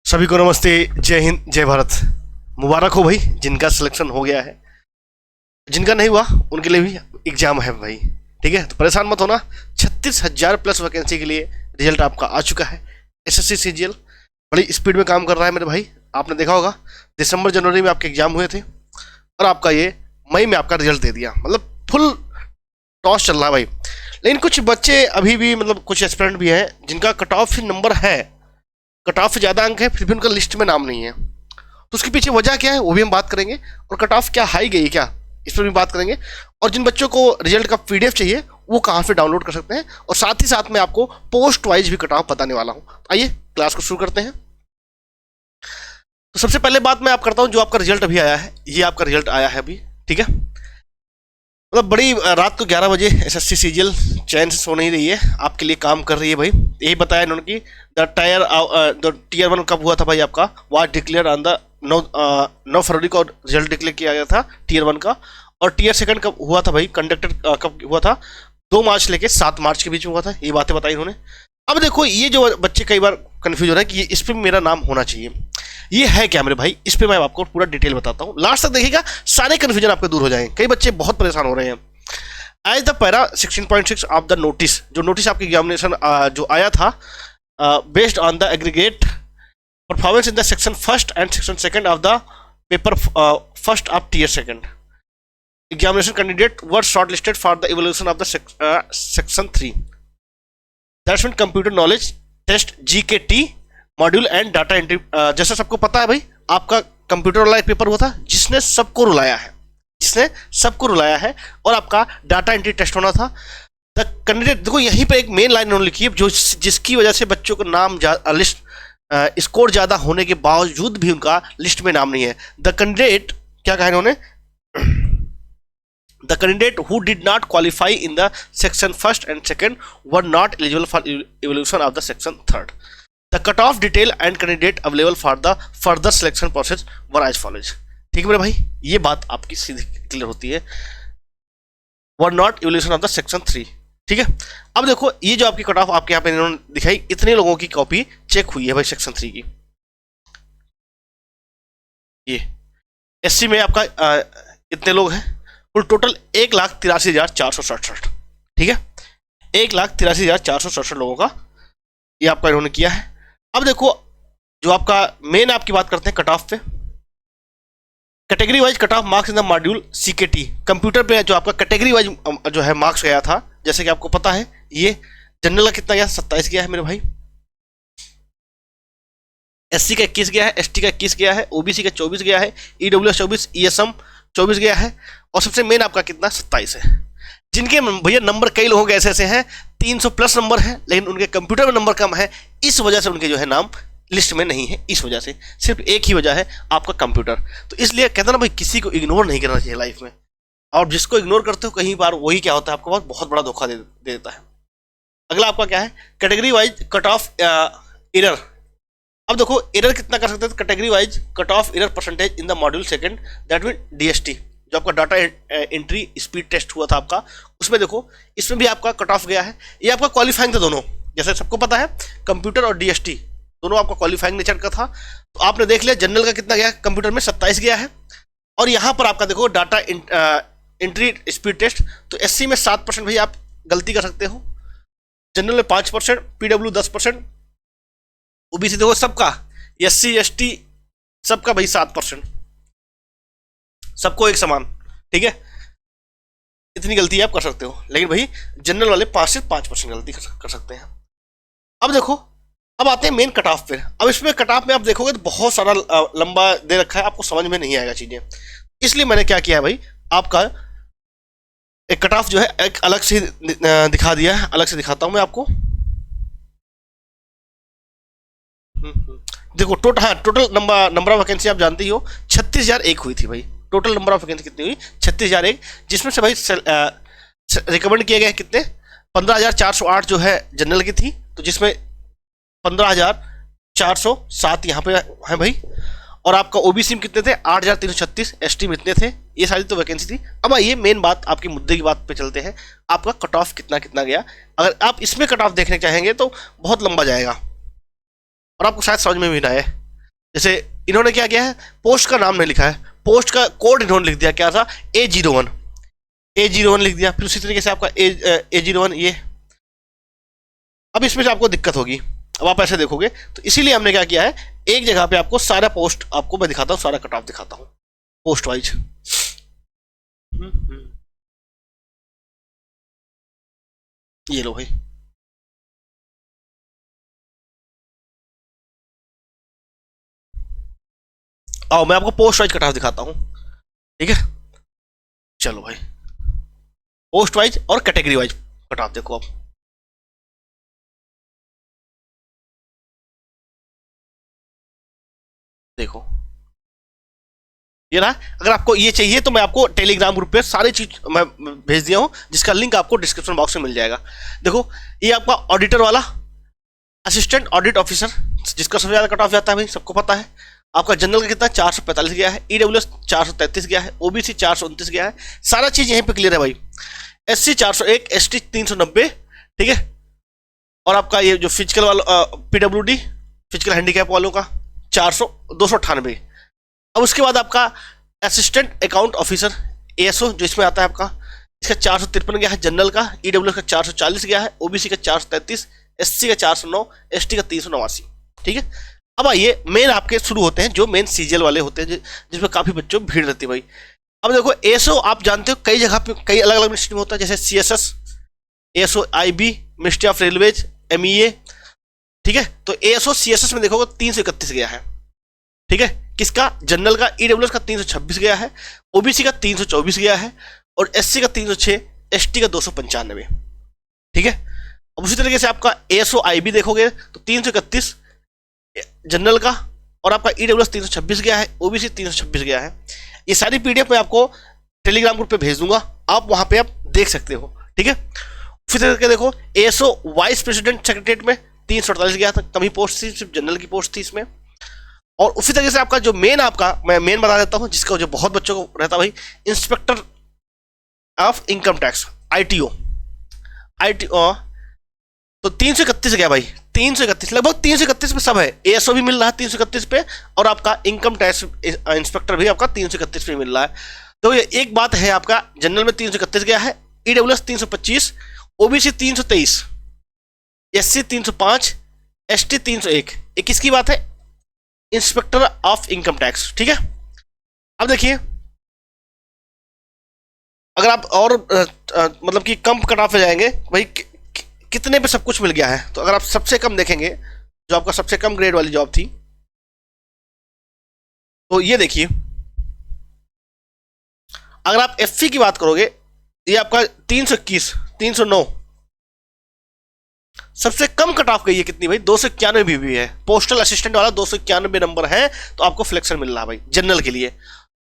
सभी को नमस्ते, जय हिंद, जय भारत। मुबारक हो भाई जिनका सिलेक्शन हो गया है, जिनका नहीं हुआ उनके लिए भी एग्जाम है भाई। ठीक है, तो परेशान मत होना। 36,000 प्लस वैकेंसी के लिए रिजल्ट आपका आ चुका है। एसएससी सीजीएल बड़ी स्पीड में काम कर रहा है मेरे भाई। आपने देखा होगा दिसंबर जनवरी में आपके एग्जाम हुए थे और आपका ये मई में आपका रिजल्ट दे दिया। मतलब फुल टॉस चल रहा है भाई। लेकिन कुछ बच्चे अभी भी, मतलब कुछ एस्पिरेंट भी हैं जिनका कट ऑफ नंबर है, कट ऑफ ज़्यादा अंक है, फिर भी उनका लिस्ट में नाम नहीं है। तो उसके पीछे वजह क्या है वो भी हम बात करेंगे, और कट ऑफ क्या हाई गई क्या इस पर भी बात करेंगे। और जिन बच्चों को रिजल्ट का पीडीएफ चाहिए वो कहाँ से डाउनलोड कर सकते हैं, और साथ ही साथ मैं आपको पोस्ट वाइज भी कट ऑफ बताने वाला हूँ। आइए क्लास को शुरू करते हैं। तो सबसे पहले बात मैं आप करता हूँ, जो आपका रिजल्ट अभी आया है, ये आपका रिजल्ट आया है अभी। ठीक है, मतलब बड़ी रात को 11 बजे एसएससी सीजीएल चैन से सो नहीं रही है, आपके लिए काम कर रही है भाई। यही बताया इन्होंने कि द टीयर 1 कब हुआ था भाई, आपका वाज डिक्लेयर ऑन द 9 फरवरी को रिजल्ट डिक्लेयर किया गया था टीयर 1 का। और टीयर 2 कब हुआ था भाई, कंडक्टेड कब हुआ था, 2 मार्च लेके 7 मार्च के बीच में हुआ था। ये बातें बताई इन्होंने। अब देखो, ये जो बच्चे कई बार कंफ्यूज हो रहा है कि इस पर मेरा नाम होना चाहिए, ये है क्या मेरे भाई, इस पे मैं आपको पूरा डिटेल बताता हूँ। लास्ट तक देखिएगा, सारे कंफ्यूजन आपके दूर हो जाएंगे। कई बच्चे बहुत परेशान हो रहे हैं। As the para 16.6 of the notice, जो नोटिस आपके एग्जामिनेशन जो आया था, based on the aggregate performance in the section first and section second of the paper first of tier 2, examination candidate were shortlisted for the evaluation of the section 3, that's mean computer knowledge test GKT module and data entry. जैसा सबको पता है भाई, आपका computer वाला एक paper हुआ था जिसने सबको रुलाया है, और आपका डाटा एंट्री टेस्ट होना था। द कैंडिडेट, देखो यहीं पे एक मेन लाइन उन्होंने लिखी है, जो जिसकी वजह से बच्चों का नाम लिस्ट स्कोर ज़्यादा होने के बावजूद भी उनका लिस्ट में नाम नहीं है। द कैंडिडेट, क्या कहा इन्होंने, the candidate who did not qualify in the section first and second were not eligible for evolution of the section 3। The cutoff detail and candidate available for the further selection process were as follows। ठीक है मेरे भाई, ये बात आपकी सीधी clear होती है। Were not evaluation of the section 3। ठीक है, अब देखो ये जो आपकी कट ऑफ आपके यहाँ पे इन्होंने दिखाई, इतने लोगों की कॉपी चेक हुई है भाई सेक्शन 3 की। ये एससी में आपका इतने लोग हैं, कुल टोटल 1,83,467। ठीक है, 1,83,467 लोगों का ये आपका इन्होंने किया है। अब देखो, जो आपका मेन आपकी बात करते हैं कट ऑफ पे, category wise cut off marks in the module CKT, computer पे जो आपका कैटेगरी वाइज जो है मार्क्स गया था, जैसे कि आपको पता है, ये जनरल का कितना गया, 27 गया है मेरे भाई, SC का 21 गया है, ST का 21 गया है, OBC का 24 गया है, EWS 24, ESM 24 गया है, और सबसे मेन आपका कितना, 27 है। जिनके भैया नंबर कई लोगों के ऐसे ऐसे हैं 300 प्लस नंबर है, लेकिन उनके कंप्यूटर में नंबर कम है, इस वजह से उनके जो है नाम लिस्ट में नहीं है। इस वजह से सिर्फ एक ही वजह है, आपका कंप्यूटर। तो इसलिए कहते ना भाई, किसी को इग्नोर नहीं करना चाहिए लाइफ में, और जिसको इग्नोर करते हो कहीं बार वही क्या होता है, आपको बहुत बड़ा धोखा दे देता है। अगला आपका क्या है, category wise cut off error. अब देखो एरर कितना कर सकते हैं, category wise cut off error percentage in the module 2, that mean DST, जो आपका डाटा एंट्री स्पीड टेस्ट हुआ था आपका, उसमें देखो इसमें भी आपका कट ऑफ गया है। ये आपका क्वालिफाइंग था दोनों, जैसे सबको पता है कंप्यूटर और DST दोनों आपका क्वालिफाइंग नेचर का था। तो आपने देख लिया जनरल का कितना गया, कंप्यूटर में 27 गया है, और यहाँ पर आपका देखो डाटा एंट्री स्पीड टेस्ट, तो SC में 7% भाई आप गलती कर सकते हो, जनरल में 5%, PW 10%, OBC देखो सबका, SC ST सबका भाई 7%, सबको एक समान। ठीक है, इतनी गलती आप कर सकते हो, लेकिन भाई जनरल वाले 5 से 5% गलती कर सकते हैं। अब देखो, अब आते हैं मेन कट ऑफ पे। अब इसमें कट ऑफ में आप देखोगे तो बहुत सारा लंबा दे रखा है, आपको समझ में नहीं आएगा चीजें, इसलिए मैंने क्या किया है भाई, आपका एक कट ऑफ जो है एक अलग से दिखा दिया है। अलग से दिखाता हूं मैं आपको। देखो टोटल नंबर ऑफ वैकेंसी आप जानते ही हो, 36,001 हुई थी भाई। टोटल नंबर ऑफ वैकेंसी कितनी हुई, 36,001, जिसमें से भाई रिकमेंड किए गए कितने, 15,408 जो है जनरल की थी, तो जिसमें 15,407 यहाँ पे है भाई, और आपका OBC में कितने थे, 8,336, ST में इतने थे। ये सारी तो वैकेंसी थी। अब आइए मेन बात, आपकी मुद्दे की बात पे चलते हैं, आपका कट ऑफ कितना कितना गया। अगर आप इसमें कट ऑफ देखने चाहेंगे तो बहुत लंबा जाएगा और आपको शायद समझ में भी ना आए। जैसे इन्होंने क्या किया है, पोस्ट का नाम नहीं लिखा है, पोस्ट का कोड इन्होंने लिख दिया, क्या था, A01, A01 लिख दिया। फिर उसी तरीके से आपका A01 ये। अब इसमें से आपको दिक्कत होगी, अब आप ऐसे देखोगे तो इसीलिए हमने क्या किया है, एक जगह पे आपको सारा पोस्ट आपको मैं दिखाता हूँ, सारा कट ऑफ दिखाता हूँ पोस्ट वाइज। ये लो भाई, आओ मैं आपको पोस्ट वाइज कट ऑफ दिखाता हूँ, ठीक है। चलो भाई, पोस्ट वाइज और कैटेगरी वाइज कट ऑफ देखो आप। देखो ये रहा। अगर आपको ये चाहिए तो मैं आपको टेलीग्राम ग्रुप पे सारी चीज मैं भेज दिया हूँ, जिसका लिंक आपको डिस्क्रिप्शन बॉक्स में मिल जाएगा। देखो ये आपका ऑडिटर वाला, असिस्टेंट ऑडिट ऑफिसर, जिसका सबसे ज्यादा कट ऑफ जाता है भाई, सबको पता है। आपका जनरल का कितना 445 गया है, ईडब्ल्यूएस 433 गया है, ओबीसी 429 गया है, सारा चीज यहीं पे क्लियर है भाई। एससी 401, एसटी 390, ठीक है। और आपका ये जो फिजिकल वाला पीडब्ल्यूडी फिजिकल हैंडीकैप वालों का 298। अब उसके बाद आपका असिस्टेंट अकाउंट ऑफिसर एएसओ जो इसमें आता है आपका, इसका 453 गया है, जनरल का ईडब्ल्यूएस का 440 गया है, ओबीसी का 433, एससी का 409, एसटी का 389, ठीक है। अब आइए मेन आपके शुरू होते हैं, जो मेन सीजीएल वाले होते हैं, जिसमें काफी बच्चों भीड़ रहती है भाई। अब देखो एएसओ आप जानते हो कई जगह पे कई अलग अलग मिनिस्ट्री में होता है, जैसे CSS, ASO IB, ministry of railways, MEA, ठीक है। तो एएसओ सीएसएस में देखोगे 331 गया है, ठीक है। किसका, जनरल का ईडब्ल्यूएस का 326 गया है, ओबीसी का 324 गया है, और एससी का 306, एसटी का 295, ठीक है। अब उसी तरीके से आपका एएसओ आईबी देखोगे तो 331 जनरल का, और आपका ईडब्ल्यूएस 326 गया है, ओबीसी 326 गया है। ये सारी पीडीएफ मैं आपको टेलीग्राम ग्रुप पे भेज दूंगा, आप वहां पे आप देख सकते हो, ठीक है। फिर तरीके देखो एएसओ वाइस प्रेसिडेंट सेक्रेटरीट में 348 गया था, कम ही पोस्ट थी, सिर्फ जनरल की पोस्ट थी इसमें। और उसी तरीके से आपका जो मेन, आपका मैं मेन बता देता हूं, जिसका जो बहुत बच्चों को रहता भाई, inspector of income tax, ITO, ITO तो 331 गया भाई, 331 लगभग 331 पे सब है। एएसओ भी मिल रहा है 331 पे, और आपका इनकम टैक्स इंस्पेक्टर भी आपका 331 पे मिल रहा है। तो ये एक बात है, आपका जनरल में 331 गया है, ईडब्ल्यूएस 325, ओबीसी 323, एससी 305, एसटी 301। ये किसकी बात है, इंस्पेक्टर ऑफ इनकम टैक्स, ठीक है। अब देखिए अगर आप और मतलब कि कम कट ऑफ जाएंगे भाई, कितने पे सब कुछ मिल गया है, तो अगर आप सबसे कम देखेंगे, जो आपका सबसे कम ग्रेड वाली जॉब थी, तो ये देखिए, अगर आप एफसी की बात करोगे, ये आपका 321, 309, सबसे कम कट ऑफ गई है कितनी भाई, 291 भी है। पोस्टल असिस्टेंट वाला 291 नंबर है, तो आपको फ्लेक्शन मिल रहा है भाई जनरल के लिए।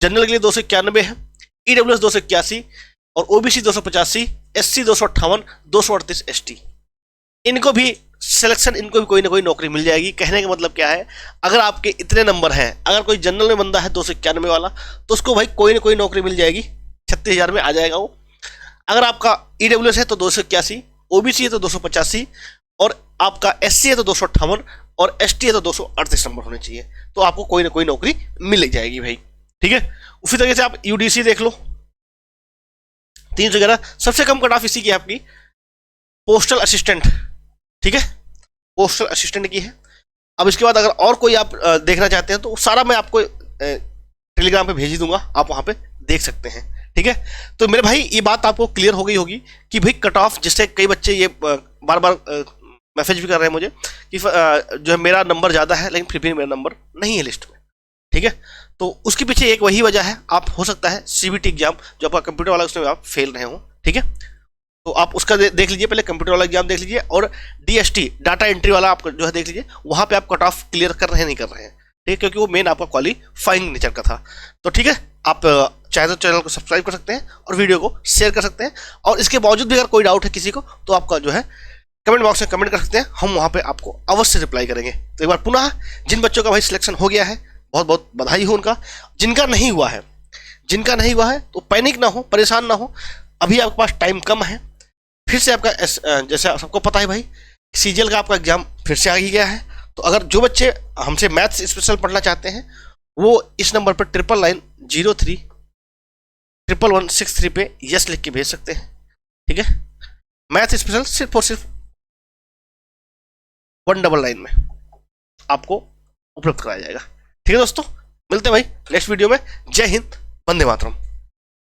जनरल के लिए 291 है, ईडब्ल्यूएस 281, और ओबीसी 285, एससी 258, 238 एसटी। इनको भी सिलेक्शन, इनको भी कोई ना कोई नौकरी मिल जाएगी। कहने का मतलब क्या है, अगर आपके इतने नंबर हैं, अगर कोई जनरल में बंदा है 291 वाला, तो उसको भाई कोई ना कोई नौकरी मिल जाएगी, 36,000 में आ जाएगा वो। अगर आपका ईडब्ल्यूएस है तो 281, ओबीसी है तो 285, और आपका एससी है तो 258, और एसटी है तो 238 नंबर होने चाहिए, तो आपको कोई ना कोई नौकरी मिल जाएगी भाई, ठीक है। उसी तरीके से आप यूडीसी देख लो, 311, सबसे कम कट ऑफ इसी की है आपकी पोस्टल असिस्टेंट, ठीक है, पोस्टल असिस्टेंट की है। अब इसके बाद अगर और कोई आप देखना चाहते हैं तो सारा मैं आपको टेलीग्राम पे भेज दूंगा, आप वहां पे देख सकते हैं, ठीक है। तो मेरे भाई ये बात आपको क्लियर हो गई होगी कि भाई कट ऑफ, जिससे कई बच्चे ये बार बार मैसेज भी कर रहे हैं मुझे कि जो है मेरा नंबर ज़्यादा है लेकिन फिर भी मेरा नंबर नहीं है लिस्ट में, ठीक है। तो उसके पीछे एक वही वजह है, आप हो सकता है सीबीटी एग्जाम जो आपका कंप्यूटर वाला, उसमें आप फेल रहे हो, ठीक है। तो आप उसका देख लीजिए, पहले कंप्यूटर वाला एग्जाम देख लीजिए, और डीएसटी डाटा एंट्री वाला आप जो है देख लीजिए, वहाँ पे आप कट ऑफ क्लियर कर रहे हैं नहीं कर रहे हैं, ठीक है, क्योंकि वो मेन आपका क्वालिफाइंग नेचर का था। तो ठीक है, आप चाहे तो चैनल को सब्सक्राइब कर सकते हैं और वीडियो को शेयर कर सकते हैं, और इसके बावजूद भी अगर कोई डाउट है किसी को तो आपका जो है कमेंट बॉक्स में कमेंट कर सकते हैं, हम वहाँ पे आपको अवश्य रिप्लाई करेंगे। तो एक बार पुनः जिन बच्चों का भाई सिलेक्शन हो गया है, बहुत बहुत बधाई हो उनका। जिनका नहीं हुआ है तो पैनिक ना हो, परेशान ना हो, अभी आपके पास टाइम कम है। फिर से आपका जैसे सबको पता है भाई, सीजीएल का आपका एग्जाम फिर से आ ही गया है, तो अगर जो बच्चे हमसे मैथ्स स्पेशल पढ़ना चाहते हैं वो इस नंबर पर 9993 पे यस लिख के भेज सकते हैं। ठीक है, मैथ स्पेशल सिर्फ और सिर्फ 199 में आपको उपलब्ध कराया जाएगा। ठीक है दोस्तों, मिलते हैं भाई नेक्स्ट वीडियो में। जय हिंद, वंदे मातरम।